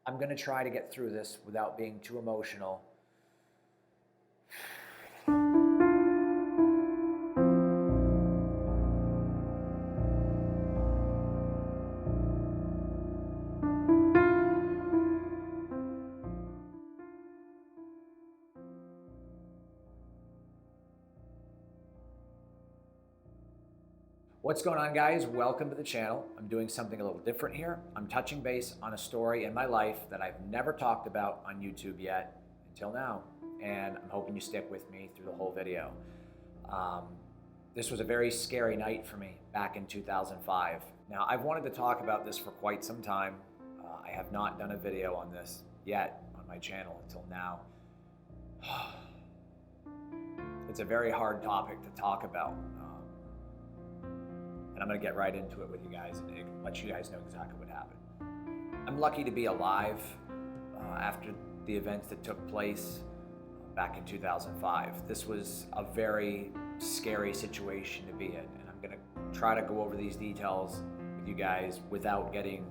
I'm going to try to get through this without being too emotional. What's going on, guys? Welcome to the channel. I'm doing something a little different here. I'm touching base on a story in my life that I've never talked about on YouTube yet until now, and I'm hoping you stick with me through the whole video. This was a very scary night for me back in 2005. Now, I've wanted to talk about this for quite some time. I have not done a video on this yet on my channel until now. It's a very hard topic to talk about. And I'm going to get right into it with you guys and let you guys know exactly what happened. I'm lucky to be alive after the events that took place back in 2005. This was a very scary situation to be in, and I'm going to try to go over these details with you guys without getting,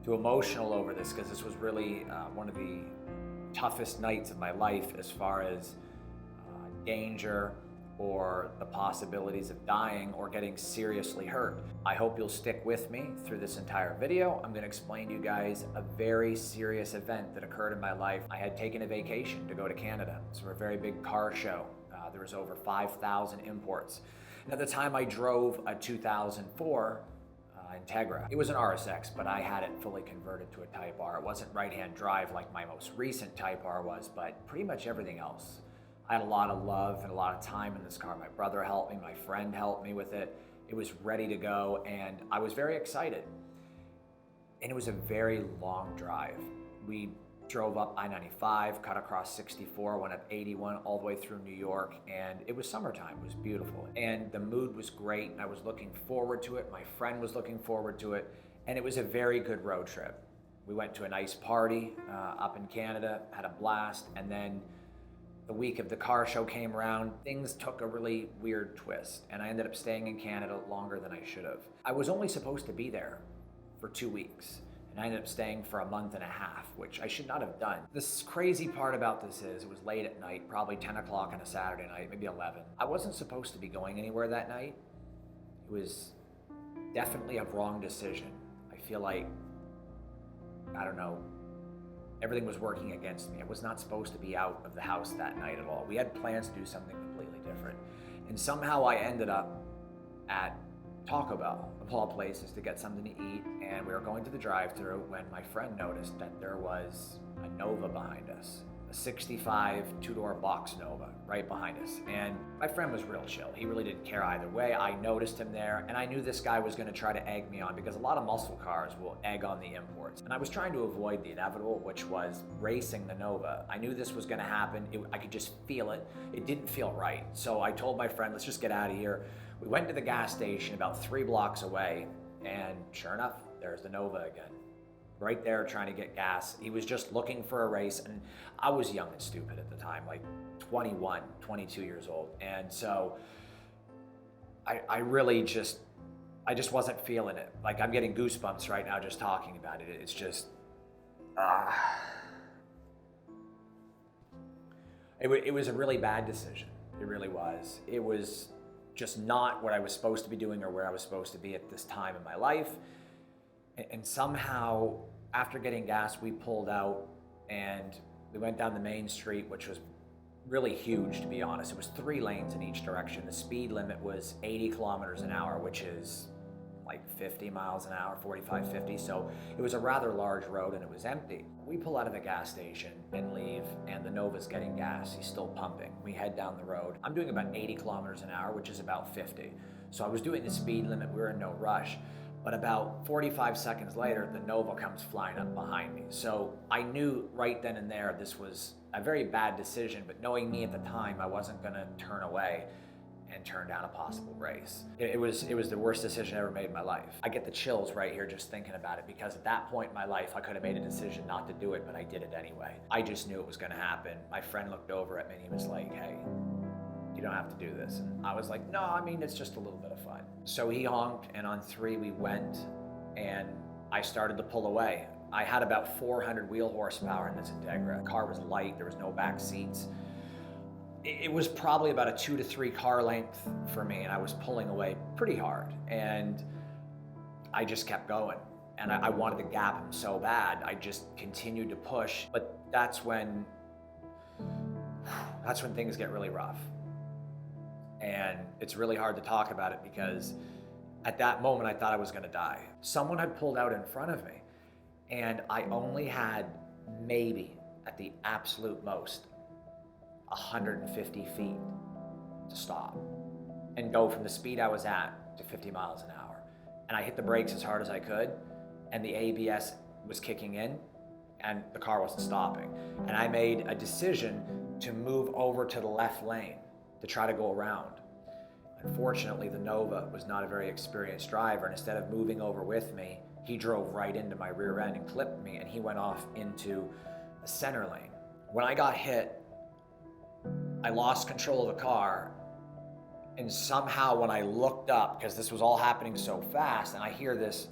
too emotional over this, because this was really one of the toughest nights of my life as far as danger or the possibilities of dying or getting seriously hurt. I hope you'll stick with me through this entire video. I'm gonna explain to you guys a very serious event that occurred in my life. I had taken a vacation to go to Canada. It's for a very big car show. There was over 5,000 imports. And at the time I drove a 2004 Integra. It was an RSX, but I had it fully converted to a Type R. It wasn't right-hand drive like my most recent Type R was, but pretty much everything else. I had a lot of love and a lot of time in this car. My brother helped me, my friend helped me with it. It was ready to go, and I was very excited. And it was a very long drive. We drove up I-95, cut across 64, went up 81, all the way through New York, and it was summertime. It was beautiful. And the mood was great. I was looking forward to it. My friend was looking forward to it, and it was a very good road trip. We went to a nice party up in Canada, had a blast, and then the week of the car show came around, things took a really weird twist, and I ended up staying in Canada longer than I should have. I was only supposed to be there for 2 weeks, and I ended up staying for a month and a half, which I should not have done. This crazy part about this is it was late at night, probably 10 o'clock on a Saturday night, maybe 11. I wasn't supposed to be going anywhere that night. It was definitely a wrong decision. I feel like, I don't know, everything was working against me. I was not supposed to be out of the house that night at all. We had plans to do something completely different. And somehow I ended up at Taco Bell, of all places, to get something to eat. And we were going to the drive-thru when my friend noticed that there was a Nova behind us. A 65 two-door box Nova right behind us. And my friend was real chill. He really didn't care either way. I noticed him there, and I knew this guy was gonna try to egg me on, because a lot of muscle cars will egg on the imports. And I was trying to avoid the inevitable, which was racing the Nova. I knew this was gonna happen. I could just feel it. It didn't feel right. So I told my friend, let's just get out of here. We went to the gas station about 3 blocks away, and sure enough, there's the Nova again. Right there trying to get gas. He was just looking for a race, and I was young and stupid at the time, like 21, 22 years old. And so I really just wasn't feeling it. Like, I'm getting goosebumps right now just talking about it. It's just, it was a really bad decision. It really was. It was just not what I was supposed to be doing or where I was supposed to be at this time in my life. And somehow, after getting gas, we pulled out and we went down the main street, which was really huge, to be honest. It was 3 lanes in each direction. The speed limit was 80 kilometers an hour, which is like 50 miles an hour, 45, 50. So it was a rather large road, and it was empty. We pull out of the gas station and leave, and the Nova's getting gas. He's still pumping. We head down the road. I'm doing about 80 kilometers an hour, which is about 50. So I was doing the speed limit. We were in no rush. But about 45 seconds later, the Nova comes flying up behind me. So I knew right then and there this was a very bad decision, but knowing me at the time, I wasn't gonna turn away and turn down a possible race. It was the worst decision I ever made in my life. I get the chills right here just thinking about it, because at that point in my life, I could have made a decision not to do it, but I did it anyway. I just knew it was gonna happen. My friend looked over at me and he was like, hey, you don't have to do this. And I was like, no, I mean, it's just a little bit of fun. So he honked, and on 3 we went, and I started to pull away. I had about 400 wheel horsepower in this Integra. The car was light, there was no back seats. It was probably about a 2 to 3 car length for me, and I was pulling away pretty hard. And I just kept going. And I wanted to gap him so bad. I just continued to push. But that's when things get really rough. And it's really hard to talk about it because at that moment I thought I was gonna die. Someone had pulled out in front of me, and I only had maybe, at the absolute most, 150 feet to stop and go from the speed I was at to 50 miles an hour. And I hit the brakes as hard as I could, and the ABS was kicking in, and the car wasn't stopping. And I made a decision to move over to the left lane to try to go around. Unfortunately, the Nova was not a very experienced driver, and instead of moving over with me, he drove right into my rear end and clipped me, and he went off into the center lane. When I got hit, I lost control of the car, and somehow when I looked up, because this was all happening so fast, and I hear this,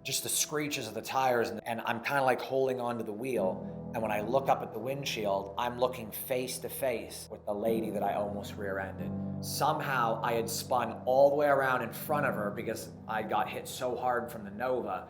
just the screeches of the tires, and I'm kind of like holding onto the wheel. And when I look up at the windshield, I'm looking face to face with the lady that I almost rear-ended. Somehow I had spun all the way around in front of her because I got hit so hard from the Nova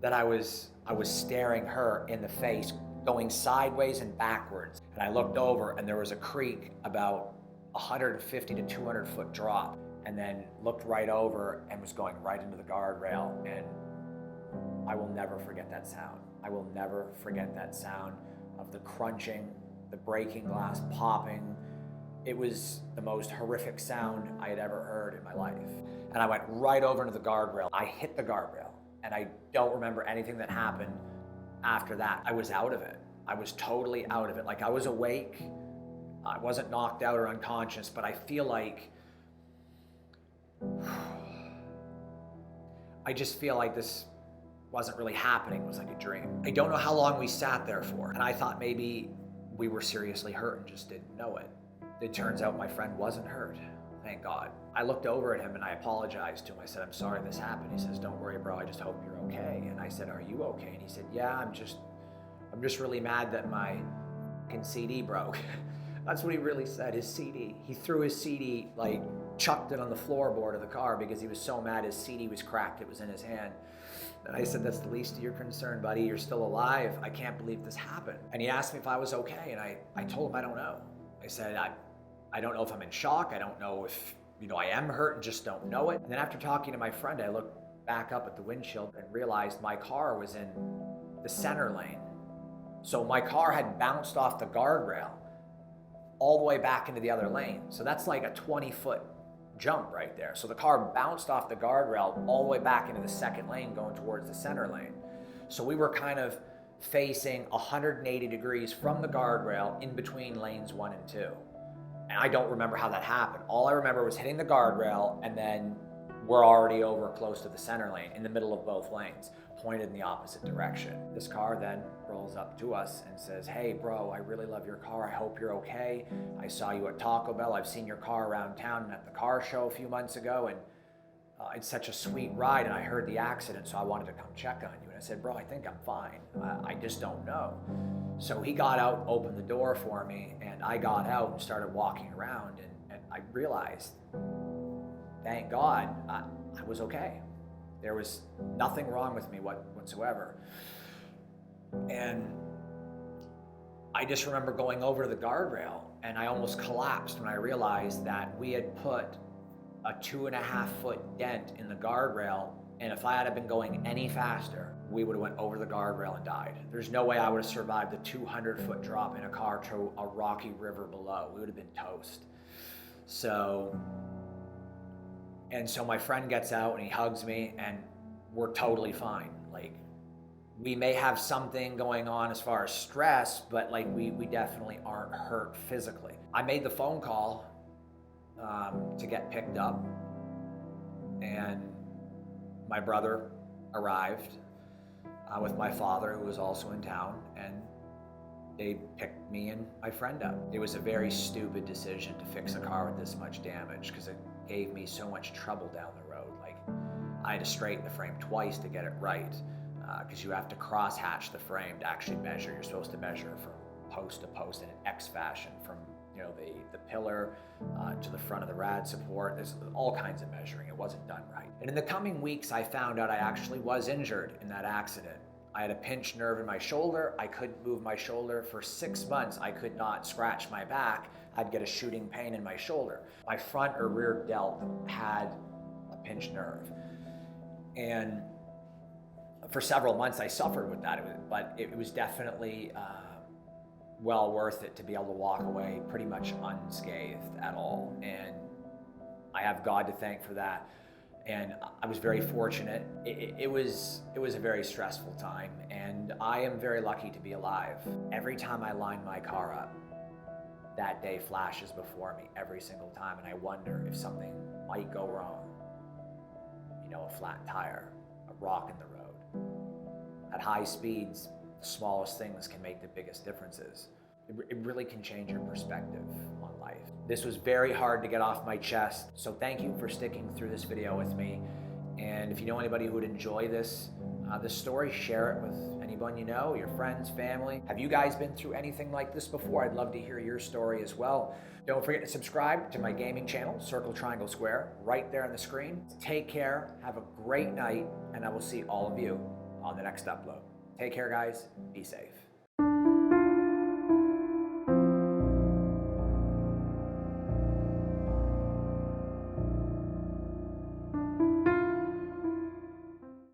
that I was staring her in the face, going sideways and backwards. And I looked over, and there was a creek about 150 to 200 foot drop, and then looked right over and was going right into the guardrail. And I will never forget that sound. I will never forget that sound of the crunching, the breaking glass popping. It was the most horrific sound I had ever heard in my life. And I went right over into the guardrail. I hit the guardrail, and I don't remember anything that happened after that. I was out of it. I was totally out of it. Like, I was awake. I wasn't knocked out or unconscious, but I feel like, I just feel like this wasn't really happening. It was like a dream. I don't know how long we sat there for, and I thought maybe we were seriously hurt and just didn't know it. It turns out my friend wasn't hurt, thank God. I looked over at him and I apologized to him. I said, "I'm sorry this happened." He says, "Don't worry, bro, I just hope you're okay." And I said, "Are you okay?" And he said, "Yeah, I'm just really mad that my fucking CD broke." That's what he really said, his CD. He threw his CD, like chucked it on the floorboard of the car because he was so mad his CD was cracked, it was in his hand. And I said, "That's the least of your concern, buddy. You're still alive. I can't believe this happened." And he asked me if I was okay, and I told him I don't know. I said, I don't know if I'm in shock. I don't know if, I am hurt and just don't know it. And then after talking to my friend, I looked back up at the windshield and realized my car was in the center lane. So my car had bounced off the guardrail all the way back into the other lane. So that's like a 20-foot jump right there. So the car bounced off the guardrail all the way back into the second lane going towards the center lane. So we were kind of facing 180 degrees from the guardrail in between lanes 1 and 2. And I don't remember how that happened. All I remember was hitting the guardrail, and then we're already over close to the center lane, in the middle of both lanes, pointed in the opposite direction. This car then rolls up to us and says, "Hey bro, I really love your car. I hope you're okay. I saw you at Taco Bell. I've seen your car around town and at the car show a few months ago, and it's such a sweet ride, and I heard the accident, so I wanted to come check on you." And I said, "Bro, I think I'm fine. I just don't know." So he got out, opened the door for me, and I got out and started walking around, and I realized, thank God, I was okay. There was nothing wrong with me whatsoever. And I just remember going over to the guardrail, and I almost collapsed when I realized that we had put a 2.5-foot dent in the guardrail, and if I had been going any faster, we would have went over the guardrail and died. There's no way I would have survived the 200-foot drop in a car to a rocky river below. We would have been toast. So my friend gets out and he hugs me, and we're totally fine. Like, we may have something going on as far as stress, but like we definitely aren't hurt physically. I made the phone call to get picked up, and my brother arrived with my father, who was also in town, and they picked me and my friend up. It was a very stupid decision to fix a car with this much damage because it gave me so much trouble down the road. Like, I had to straighten the frame twice to get it right. because you have to cross hatch the frame to actually measure. You're supposed to measure from post to post in an X fashion, from the pillar to the front of the rad support. There's all kinds of measuring. It wasn't done right. And in the coming weeks, I found out I actually was injured in that accident. I had a pinched nerve in my shoulder. I couldn't move my shoulder for 6 months. I could not scratch my back. I'd get a shooting pain in my shoulder. My front or rear delt had a pinched nerve. And for several months I suffered with that, but it was definitely well worth it to be able to walk away pretty much unscathed at all. And I have God to thank for that. And I was very fortunate. It was a very stressful time, and I am very lucky to be alive. Every time I line my car up, that day flashes before me every single time, and I wonder if something might go wrong. A flat tire, a rock in the road. At high speeds, the smallest things can make the biggest differences. It really can change your perspective on life. This was very hard to get off my chest, so thank you for sticking through this video with me. And if you know anybody who would enjoy this story, share it with anyone you know, your friends, family. Have you guys been through anything like this before? I'd love to hear your story as well. Don't forget to subscribe to my gaming channel, Circle Triangle Square, right there on the screen. Take care, have a great night, and I will see all of you on the next upload. Take care, guys. Be safe.